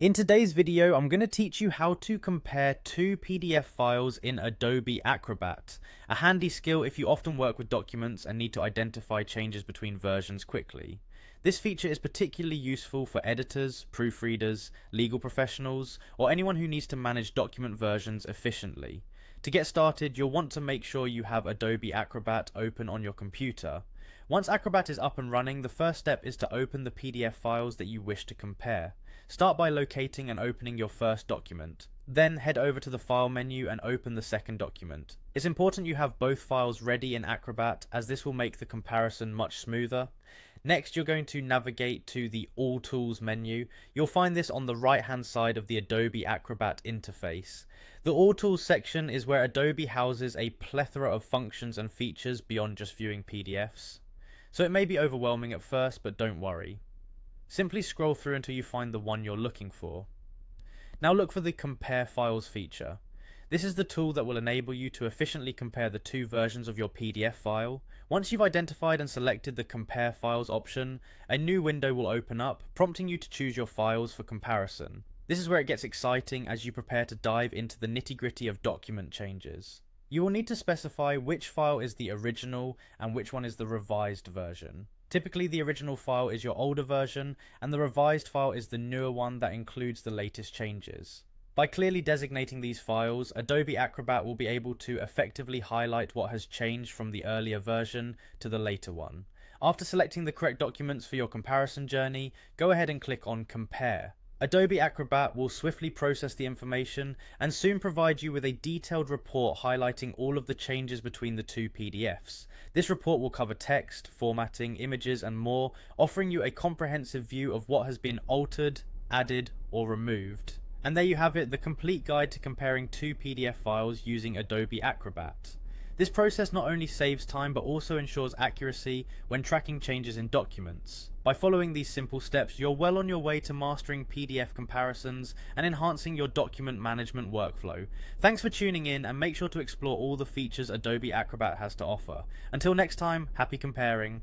In today's video, I'm going to teach you how to compare two PDF files in Adobe Acrobat, a handy skill if you often work with documents and need to identify changes between versions quickly. This feature is particularly useful for editors, proofreaders, legal professionals, or anyone who needs to manage document versions efficiently. To get started, you'll want to make sure you have Adobe Acrobat open on your computer. Once Acrobat is up and running, the first step is to open the PDF files that you wish to compare. Start by locating and opening your first document. Then head over to the File menu and open the second document. It's important you have both files ready in Acrobat, as this will make the comparison much smoother. Next, you're going to navigate to the All Tools menu. You'll find this on the right-hand side of the Adobe Acrobat interface. The All Tools section is where Adobe houses a plethora of functions and features beyond just viewing PDFs. So it may be overwhelming at first, but don't worry. Simply scroll through until you find the one you're looking for. Now look for the Compare Files feature. This is the tool that will enable you to efficiently compare the two versions of your PDF file. Once you've identified and selected the Compare Files option, a new window will open up, prompting you to choose your files for comparison. This is where it gets exciting as you prepare to dive into the nitty-gritty of document changes. You will need to specify which file is the original and which one is the revised version. Typically, the original file is your older version, and the revised file is the newer one that includes the latest changes. By clearly designating these files, Adobe Acrobat will be able to effectively highlight what has changed from the earlier version to the later one. After selecting the correct documents for your comparison journey, go ahead and click on Compare. Adobe Acrobat will swiftly process the information and soon provide you with a detailed report highlighting all of the changes between the two PDFs. This report will cover text, formatting, images, and more, offering you a comprehensive view of what has been altered, added, or removed. And there you have it, the complete guide to comparing two PDF files using Adobe Acrobat. This process not only saves time but also ensures accuracy when tracking changes in documents. By following these simple steps, you're well on your way to mastering PDF comparisons and enhancing your document management workflow. Thanks for tuning in, and make sure to explore all the features Adobe Acrobat has to offer. Until next time, happy comparing.